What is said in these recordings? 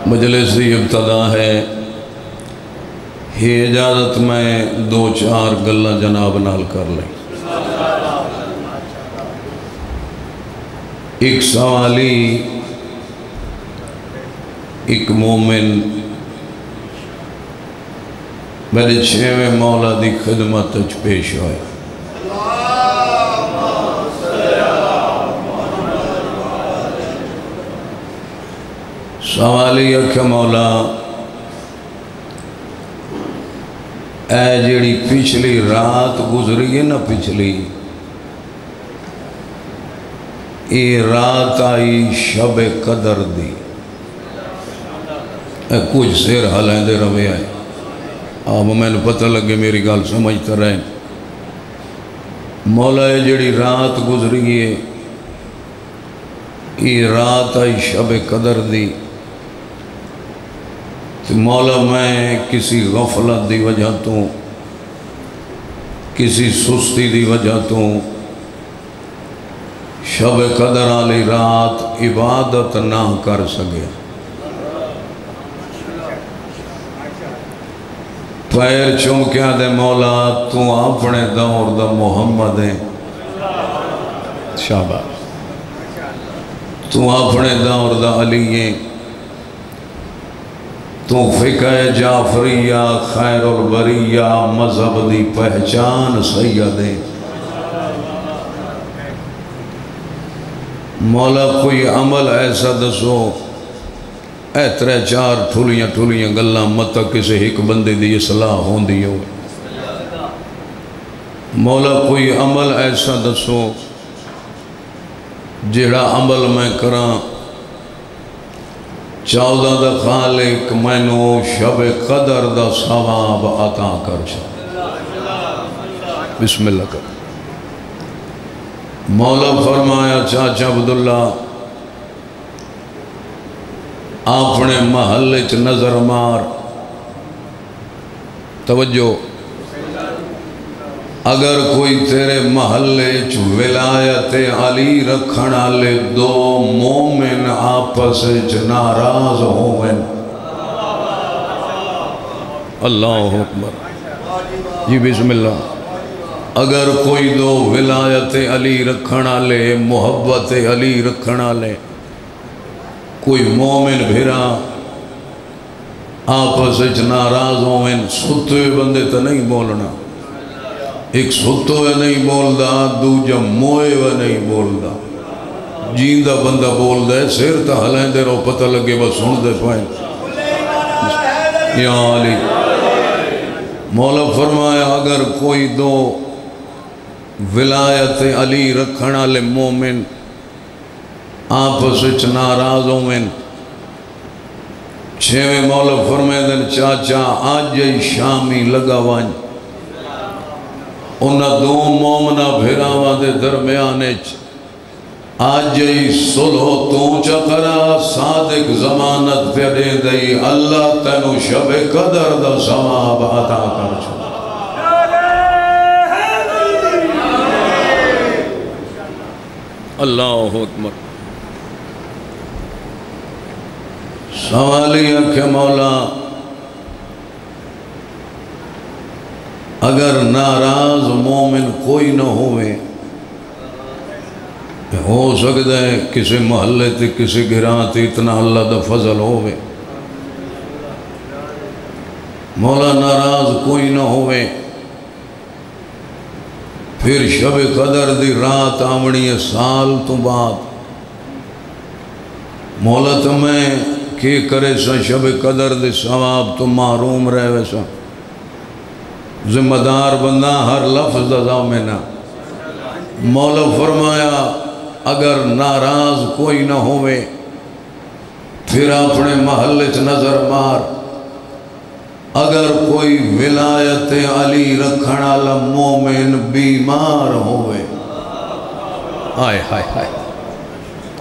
مجلس کی ابتدا ہے، یہ اجازت میں دو چار گلاں جناب نال کر لیں۔ ایک سوالی ایک مومن میرے چھویں مولا دی خدمت اچ پیش ہوئے۔ سوالی اکھ مولا اے جیڑی پچھلی رات گزری ہے نا، پچھلی یہ رات آئی شب قدر دی، اے کچھ سیر حالیں دے روے آئے، آپ میں نے پتہ لگے میری گال سمجھتا رہے۔ مولا اے جیڑی رات گزری ہے یہ رات آئی شب قدر دی، مولا میں کسی غفلت دی وجہ تو، کسی سستی دی وجہ تو شب قدر والی رات عبادت نہ کر سکے، پیر چمکیا دے مولا تو اپنے دور دا محمد ہے، شاباش، تو اپنے دور دا علی ہے، تو فقہ جعفریہ خیر البریہ مذہب دی پہچان سید ہے۔ مولا کوئی عمل ایسا دسو، اے ترے چار ٹھولیاں گلاں مت کسی ایک بندے دی اصلاح ہوندی ہو۔ مولا کوئی عمل ایسا دسو جیڑا عمل میں کراں 14 دا خالق مینو شب قدر دا ثواب عطا کر چھا۔ بسم اللہ کر۔ مولا فرمایا چاچا عبداللہ اپنے محلے چ نظر مار، توجہ، اگر کوئی تیرے محلے چ ولایت علی رکھنا لے دو مومن آپس چ ناراض ہوئن، اللہ اکبر جی بسم اللہ، اگر کوئی دو ولایت علی رکھنا لے، محبت علی رکھنا لے، کوئی مومن بھیرا آپس چ ناراض ہوئن، ستے بندے تو نہیں بولنا، ایک سوتو ہے نہیں بول دا، دوجہ موئے ہے نہیں بول دا، جیندہ بندہ بول دا ہے، سیر تا حلائیں دے رو پتہ لگے بس سن دے پائیں۔ یا علی مولا فرمایا اگر کوئی دو ولایت علی رکھنا لے مومن آپس اچھ ناراض ہوئن، چھویں مولا فرمائے دن چاچا آج جائی شامی لگا وائن، انہاں دو مومنہ بھیراوہ دے درمیانے آج جائی صلح تو چکرا صادق زمانت پہ دے دئی، اللہ تینو شب قدر دا ثواب عطا کر چھو۔ اللہ اکبر۔ سوالیہ کہ مولا اگر ناراض مومن کوئی نہ ہوئے، ہو سکتا ہے کسی محلے تے کسی گھراں تے اتنا اللہ دا فضل ہوئے، مولا ناراض کوئی نہ ہوئے، پھر شب قدر دی رات آمنی سال تو بعد، مولا تمہیں کی کرے سا شب قدر دی ثواب تو محروم رہے ویسا، ذمہ دار بندہ ہر لفظ دا ضامنہ، مولا فرمایا اگر ناراض کوئی نہ ہوئے پھر اپنے محلے چ نظر مار، اگر کوئی ولایت علی رکھنا مومن بیمار ہوئے، آئے ہائے ہائے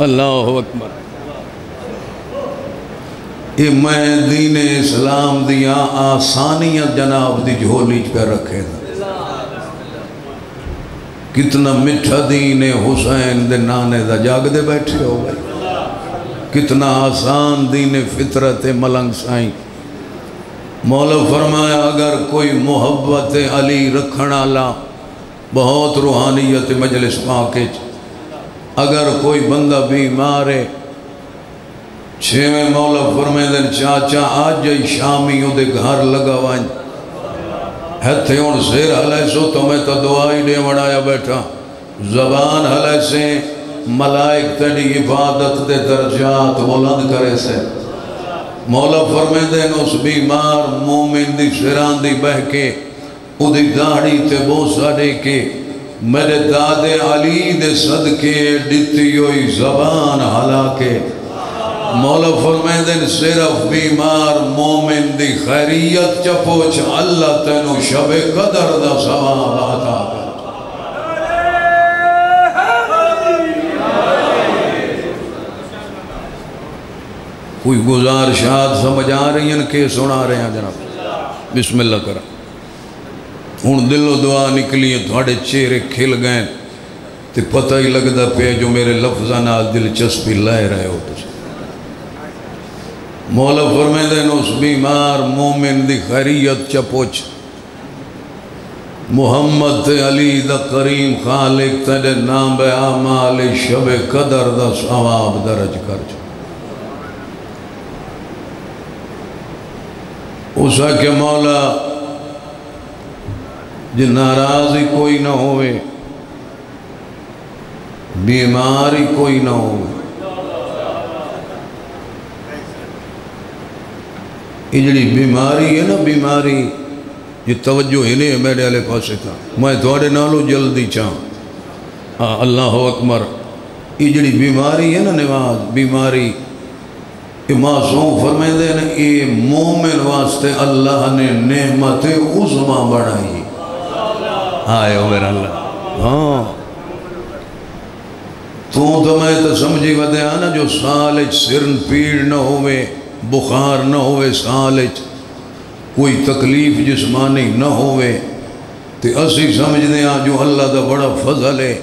اللہ اکبر، یہ میں دین اسلام دیا آسانیاں جناب دی جھولی پہ رکھے تھا، کتنا مٹھا دین حسین دے نانے دا جاگ دے بیٹھے ہو گئے، کتنا آسان دین فطرت ملنگ سائیں. مولا فرمایا اگر کوئی محبت علی رکھنا لا بہت روحانیت مجلس پاکچ. اگر کوئی بندہ بیمار ہے چھویں مولا فرمائے چاچا آج جائی شامی دے گھر لگا وائن ہتھے ان سیر حلائے سو تو میں تو دعائی دے وڑایا بیٹھا زبان حلائے سے ملائک تیری عبادت دے درجات بلند کرے سے. مولا فرمائے دین اس بیمار مومن دی سران دی بہ کے او دی داڑی تے بوسا دے کے میرے دادے علی دے صدقے ڈتی ہوئی زبان حلا کے. مولا فرمائے دین صرف بیمار مومن دی خیریت چپوچ اللہ تینو شب قدر دا ثواب عطا کر. کوئی گزارشات سمجھ آ رہی ہیں کہ سنا رہے ہیں جناب؟ بسم اللہ کرا. ہن دل و دعا نکلی ہیں تھوڑے چہرے کھل گئے تے پتہ ہی لگدا پہ جو میرے لفظاں نال دلچسپی لائے رہے ہو. مولا فرمائے دین اس بیمار مومن دی خیریت چپوچ محمد علی دا کریم خالق تیرے نام بے اعمال شب قدر دا ثواب درج کر چھو. اسا کہ مولا جی ناراضی کوئی نہ ہوئے بیماری کوئی نہ ہوئے. یہ جڑی بیماری ہے نا بیماری یہ توجہ ہی نہیں ہے میرے علیہ پاسے کا میں تھوڑے نالو جلدی چاہوں. اللہ اکبر. یہ جڑی بیماری ہے نا نواز بیماری یہ معصوم فرمائے دے نا یہ مومن واسطے اللہ نے نعمت عظمہ بڑھائی. آئے ہو میرا اللہ. ہاں تو میں تو سمجھی ودے آنا جو سالچ سرن پیڑ نہ ہوئے بخار نہ ہوئے سالچ کوئی تکلیف جسمانی نہ ہوئے تے اسی سمجھ دیں جو اللہ دا بڑا فضل ہے.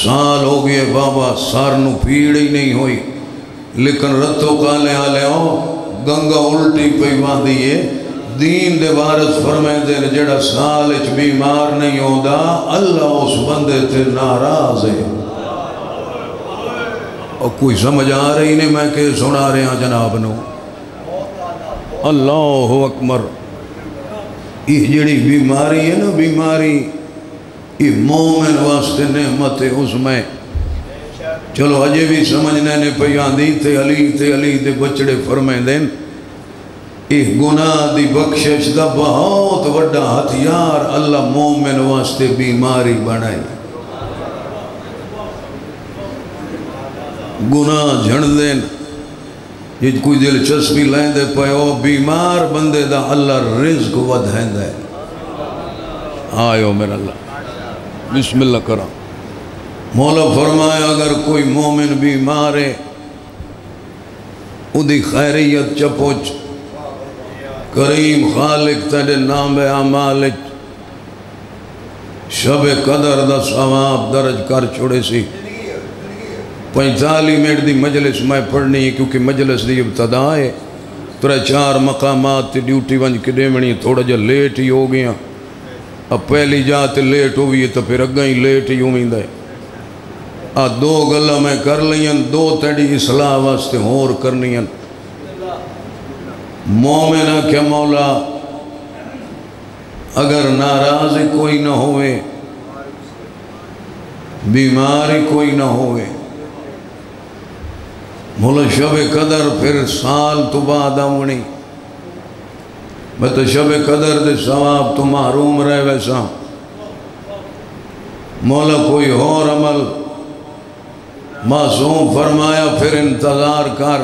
سال ہو گئے بابا سار نو پیڑ ہی نہیں ہوئی لیکن رتو کالے آلے ہو گنگا الٹی پہ باندھی ہے. دین دے وارث فرمائے دے جڑا سالچ بیمار نہیں ہوتا اللہ اس بندے تے ناراض ہے. اور کوئی سمجھ آ رہی نہیں میں کہ سنا رہے ہیں جناب نو. اللہ اکبر. یہ جڑی بیماری ہے نا بیماری یہ مومن واسطے نعمت عظمہ. چلو اجے بھی سمجھنے نے پیاندی تے علی دے بچڑے فرمائے دین یہ گناہ دی بخشش دا بہت وڈا ہتھیار اللہ مومن واسطے بیماری بنائی. گناہ جھڑ دین یہ کوئی دلچسپی لائیں دے پائے او بیمار بندے دا اللہ رزق ودھائیں دے. آئیو میرا اللہ بسم اللہ کرا. مولا فرمایا اگر کوئی مومن بیمار ہے او دی خیریت چپوچ کریم خالق تیرے نام اعمال شب قدر دا ثواب درج کر چھوڑے سی. 45 منٹ دی مجلس میں پڑھنی ہے کیونکہ مجلس دی ابتدا ہے. 3-4 مقامات تی ڈیوٹی ونج کے دیمنی تھوڑا جا لیٹ ہی ہو گیا. اب پہلی جات لیٹ ہوئی ہے تو پھر اگاں ہی لیٹ ہی امید ہے. 2 گلہ میں کر لیں 2 تیڑی اصلاح واسطے اور کرنی ہیں. مومنہ کہ مولا اگر ناراض کوئی نہ ہوئے بیماری کوئی نہ ہوئے مولا شب قدر پھر سال تو بعد آمنی میں تو شب قدر دے ثواب تو محروم رہے ویسا. مولا کوئی اور عمل معصوم فرمایا پھر انتظار کر.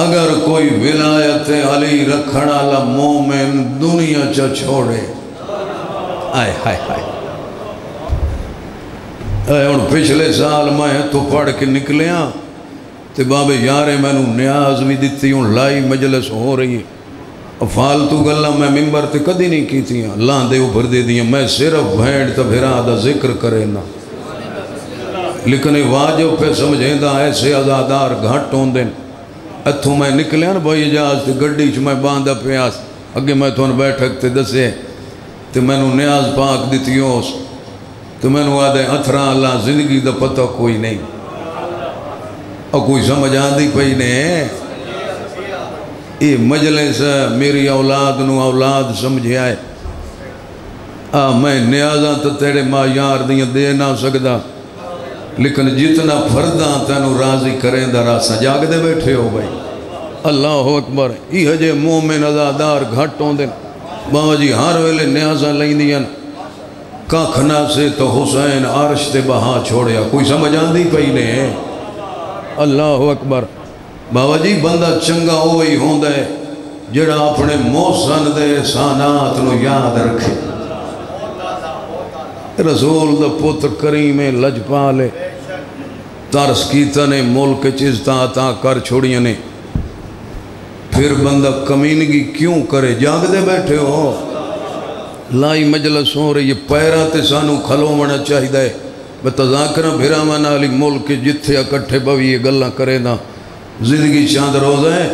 اگر کوئی ولایت علی رکھنا لا مومن دنیا چا چھوڑے. آئے ہائے ہائے اور پچھلے سال میں تو پڑھ کے نکلے ہاں تے بابے یارے میں نو نیاز بھی دیتی ہوں لائی مجلس ہو رہی ہے. فالتو گلہ میں ممبر تے کدی نہیں کی تھی لاندے اوپر دے دیا. میں صرف بھینڈ تا بھیرا دا ذکر کرے نا لیکن واجب پہ سمجھیں دا ایسے ازادار گھٹ ہوں دن اتھوں میں نکلیا نا بھائی اجاز تے گڑی چ میں باندھا پیاس اگے میں تھون بیٹھک تے دسے تے میں نو نیاز پاک دیتیوس تے میں نو آدھے اتھرا اللہ زندگی دا پتہ کوئی نہیں اور کوئی سمجھ آندھی پئی نے یہ مجلس میری اولاد نو اولاد سمجھے آئے میں نیازاں تو تیرے ماں یار دیاں دے نہ سکدا لیکن جتنا فرداں تینو راضی کریں دا راسا جاگ دے بیٹھے ہو بھائی اللہ اکبر یہ جے مومن ازادار گھٹ ہوں دن بابا جی ہر ویلے نیازاں لیں دیاں کھنا سے تو حسین عرش تے بہا چھوڑیا کوئی سمجھ آندھی پئی نے اللہ اکبر بابا جی بندہ چنگا ہوئی ہوں دے جڑا اپنے محسن دے احسانات نو یاد رکھے رسول دا پتر کریم لجپالے ترس کیتا نے ملک چیزتا عطا کر چھوڑیاں نے پھر بندہ کمینگی کیوں کرے جاگ دے بیٹھے ہو لائی مجلس ہو رہی یہ پیرا تے سانو کھلو منا چاہی دے بتذاکرہ بھیرامان علی ملک جتھے اکٹھے بوی یہ گلہ کرے نا زندگی چاند روز ہے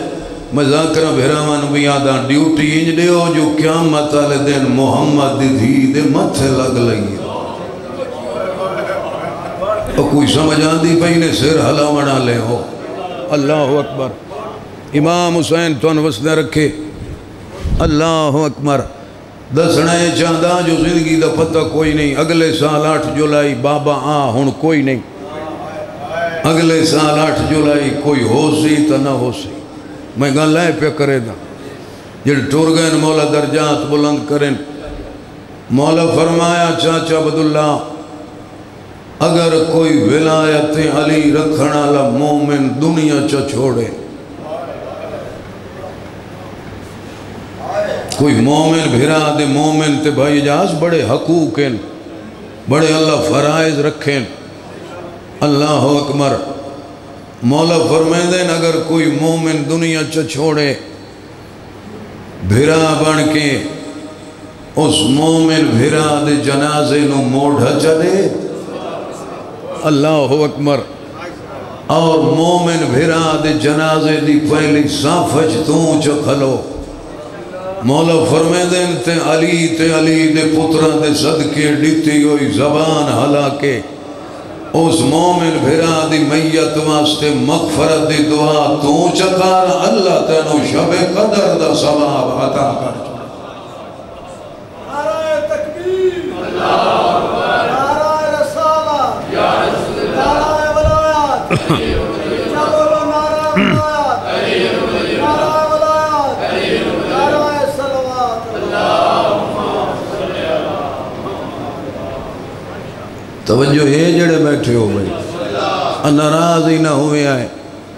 مذاکرہ بھیرامان بھی آدھا ڈیوٹی انج دے ہو جو قیامت آلے دن محمد دی دے متھے لگ لگی اور کوئی سمجھ آندھی پہی نے سر حلا منا لے ہو اللہ اکبر امام حسین تون وسدہ رکھے اللہ اکبر دسنے چاندہ جو زندگی دا پتہ کوئی نہیں اگلے سال 8 جولائی بابا ہن کوئی نہیں اگلے سال 8 جولائی کوئی ہو سی تا نہ ہو سی میں گاں لائے پہ کرے دا جڑ ٹور گئے مولا درجات بلند کریں مولا فرمایا چاچا عبداللہ اگر کوئی ولایت علی رکھنا لا مومن دنیا چا چھوڑے کوئی مومن بھیرا دے مومن تے بھائی اجاز بڑے حقوق ہیں بڑے اللہ فرائض رکھیں اللہ اکبر مولا فرمائیں دیں اگر کوئی مومن دنیا چا چھوڑے بھیرا بن کے اس مومن بھیرا دے جنازے نو موڑھا چلے اللہ اکبر اور مومن بھیرا دے جنازے دی پہلی صافج توں چا کھلو مولا فرمائے دیں تے علی دے پترہ دے صدقے ڈیتی ہوئی زبان حلا کے اس مومن بھیرا دی میت واسطے مغفرت دی دعا تو چکار اللہ تینو شب قدر دا ثواب عطا کر نعرہ تکبیر نعرہ رسالہ نعرہ ولایات چلو نعرہ ولایات نعرہ ولایات نعرہ صلوات توجہ ہے جڑے بیٹھے ہو بھائی ناراض ہی نہ ہوئے آئے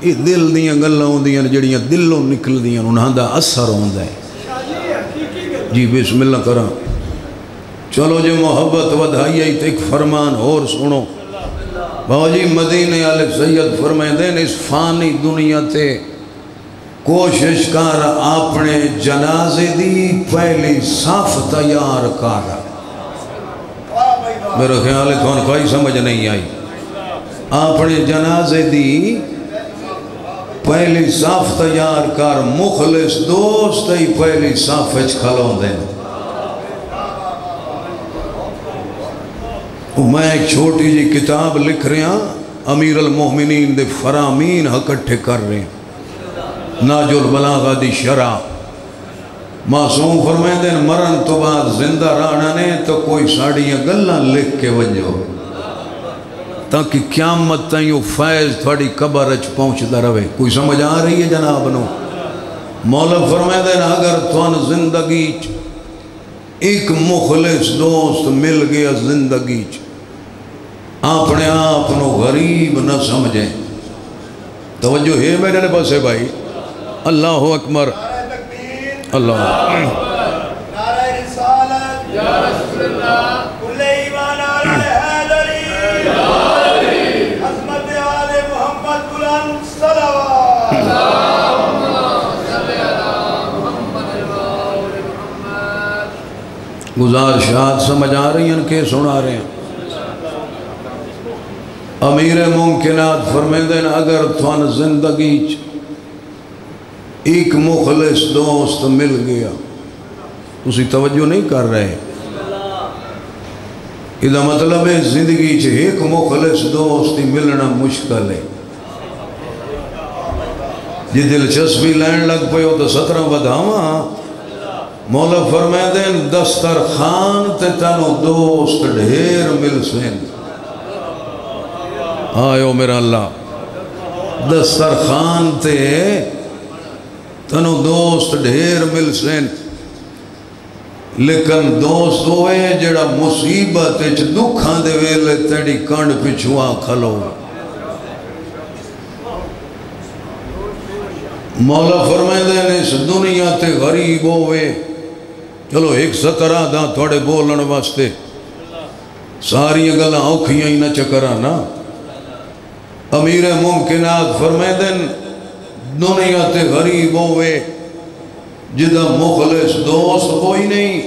یہ دل دیاں گلہ ہوں دیاں جڑیاں دلوں نکل دیاں انہاں دا اثر ہوندہ ہے جی بسم اللہ کرا چلو جی محبت ودھائی ہے ایک فرمان اور سنو بابا جی مدینہ علیہ سید فرمائے دیں اس فانی دنیا تے کوشش کر اپنے جنازے دی پہلی صاف تیار کر میرا خیال ہے تو کوئی سمجھ نہیں آئی اپنے جنازے دی پہلی صاف تیار کر مخلص دوست ہی پہلی صافچ کھلوں دیں میں ایک چھوٹی جی کتاب لکھ رہے ہیں امیر المومنین دے فرامین اکٹھے کر رہے ہیں ناج البلاغہ دی شرح معصوم فرمائیں دیں مرن تو بعد زندہ رانا نے تو کوئی ساڑیاں گلہ لکھ کے وجہ تاکہ قیامت تائیوں فیض تھوڑی قبر اچھ پہنچتا رہے کوئی سمجھ آ رہی ہے جناب نو مولا فرمائیں دیں اگر توان زندگی ایک مخلص دوست مل گیا زندگی اپنے آپ نو غریب نہ سمجھیں توجہ ہے میرے پاس ہے بھائی اللہ اکبر اللہ نعرہ رسالت یا رسول اللہ کل ایمان آلہ حیدری عظمت آل محمد بلند صلوات گزارشات سمجھ آ رہی ہیں کہ سنا رہے ہیں امیر ممکنات فرمیندن اگر تھوان زندگی ایک مخلص دوست مل گیا، اسی توجہ نہیں کر رہے، یہ مطلب ہے زندگی چھے ایک مخلص دوستی ملنا مشکل ہے. جی دلچسپی لین لگ پہ ہو تو 17 بدھاواں مولا فرمیندن دسترخان تے تنو دوست ڈھیر مل سین. آئیو میرا اللہ، دسترخان تے تنو دوست ڈھیر مل سین، لیکن دوست ہوئے جڑا مصیبت اچھ دکھاں دے ویلے تیڑی کنڈ پچھوا کھلو. مولا فرمائے اس دنیا تے غریب ہوئے، چلو ایک 17 دا تھوڑے بولن واسطے ساری گلہ اوکھیاں ہی نہ چکرا نا. امیر ممکنات فرمائے دنیا تے غریب ہوئے جدہ مخلص دوست کوئی نہیں،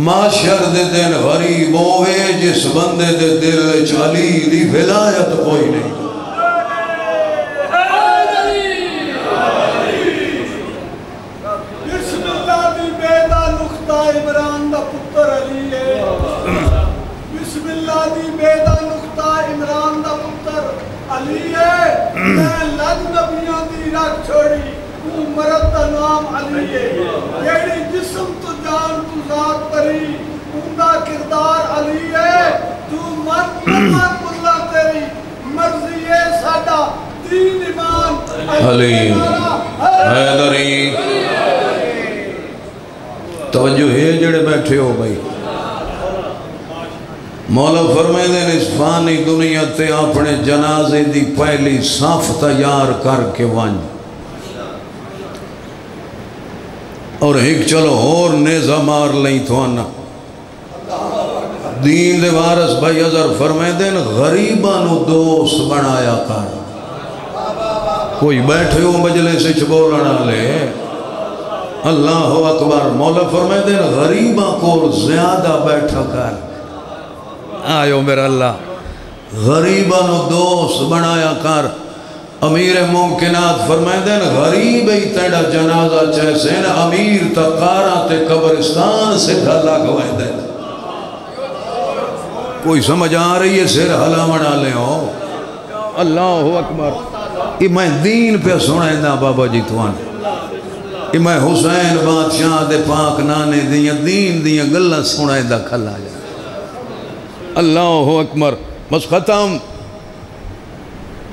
معاشر دے دن غریب ہوئے جس بندے دے دل چالی دی ولایت کوئی نہیں. بسم اللہ دی بیدا نقطہ عمران دا پتر علی ہے، بسم اللہ دی بیدا نقطہ عمران دا پتر علی ہے. میں لگ نبیاں دی رکھ چھوڑی مرد دا نام علی ہے، جیڑی جسم تو جان تو ذات پری اندہ کردار علی ہے. تو من اللہ تیری مرضی ہے ساڈا دین ایمان علی حیدری. توجہ ہے جڑے بیٹھے ہو بھائی. مولا فرمائے دیں اس فانی دنیا تے اپنے جنازے دی پہلی صاف تیار کر کے وانج، اور ایک چلو اور نیزہ مار لیں تھوانا. دین دے وارث بھائی ازر فرمائے دیں غریبانو دوست بنایا کر. کوئی بیٹھے ہو مجلس سے بولنا لے اللہ اکبر. مولا فرمائے دیں غریباں کو زیادہ بیٹھا کر. آئیو میرا اللہ، غریبانو دوست بنایا کر. امیر ممکنات فرمائے دیں غریب ہی تیڑا جنازہ چیسے امیر تقارا تے قبرستان سے گھلا گوائے دیں. کوئی سمجھ آ رہی ہے سر حلا منا لے ہو. اللہ اکبر. یہ میں دین پہ سنائیں دا بابا جی توان، یہ میں حسین بادشاہ دے پاک نانے دیاں دین دیاں گلہ سنائیں دا کھلا جا. اللہ اکبر. بس ختم.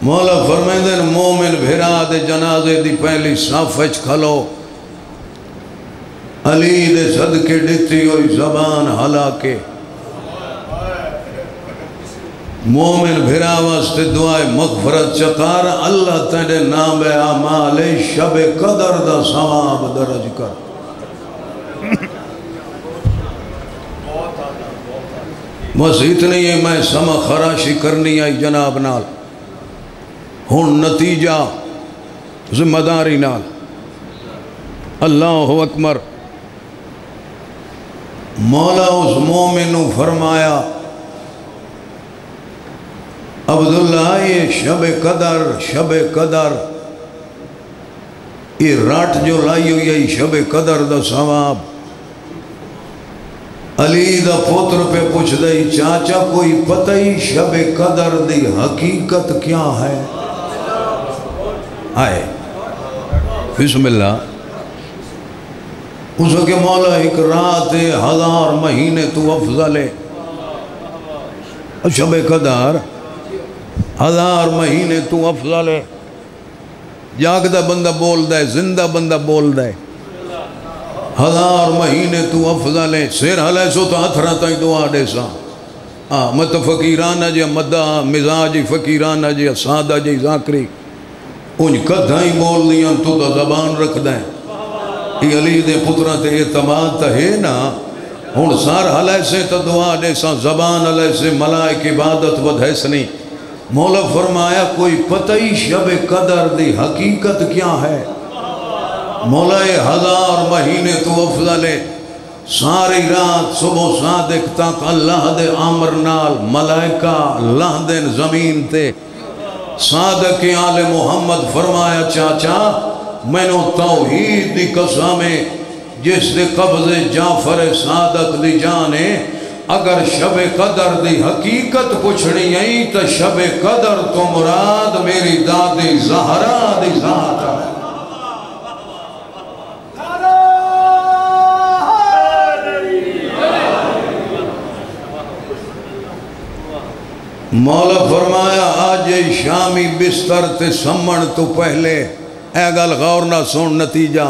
مولا فرمائے دیں مومن بھیرا دے جنازے دی پہلی صافچ کھلو. علی دے صدقے ڈتی ہوئی زبان حلا کے مومن بھیرا واسطے دعائے مغفرت چکار. اللہ تیرے نام اعمال شب قدر دا ثواب درج کر. بس اتنی ہے میں سما خراشی کرنی آئی جناب نال. ہن نتیجہ ذمہ داری نال. اللہ اکبر. مولا اس مومن فرمایا عبداللہ یہ شب قدر یہ رات جو لائی ہوئی ہے شب قدر دا ثواب. علی دا پتر پہ پوچھ دئی چاچا کوئی پتہ ہی شب قدر دی حقیقت کیا ہے؟ آئے بسم اللہ. اس کے مولا ایک رات 1000 مہینے تو افضل ہے. شب قدر 1000 مہینے تو افضل ہے. جاگدہ بندہ بول دے، زندہ بندہ بول دے. 1000 مہینے تو افضل ہے. سیر حلے سو تو ہتھرہ تائی دعا دے سا. میں تو فقیرانہ جی مدہ مزاجی فقیرانہ جی سادہ جی ذاکری ان کدھائی بول دیاں تو زبان رکھ دیں. یہ علی دے پترہ تے اعتماد تا ہے نا. ہون سار حلے سے تا دعا دے سا زبان علیہ سے ملائک عبادت ودھے سنی. مولا فرمایا کوئی پتہ ہی شب قدر دی حقیقت کیا ہے؟ مولا 1000 مہینے تو افضل ہے. ساری رات صبح صادق تک اللہ دے امر نال ملائکہ لہدن زمین تے صادق آل محمد فرمایا چاچا میں نو توحید دی قسمیں جس دے قبض جعفر صادق دی جانے اگر شب قدر دی حقیقت پوچھنی آئی تو شب قدر تو مراد میری دادی زہرا دی ذات ہے مولا فرمایا آج شامی بستر تے سمن تو پہلے اے گل غور نہ سن نتیجہ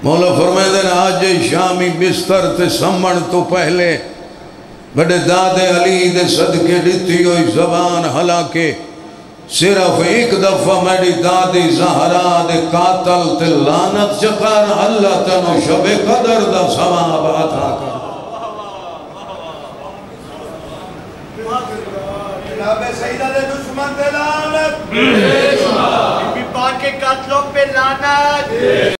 مولا فرمایا دے آج شامی بستر تے سمن تو پہلے بڑے داد علی دے صدقے دیتی ہوئی زبان حلاکے صرف ایک دفعہ میری دادی زہرا دے قاتل تے لانت چکر اللہ تنو شب قدر دا ثواب عطا کر جناب سیدہ دے دشمن دے لعنت بی بی پاک کے قاتلوں پہ لعنت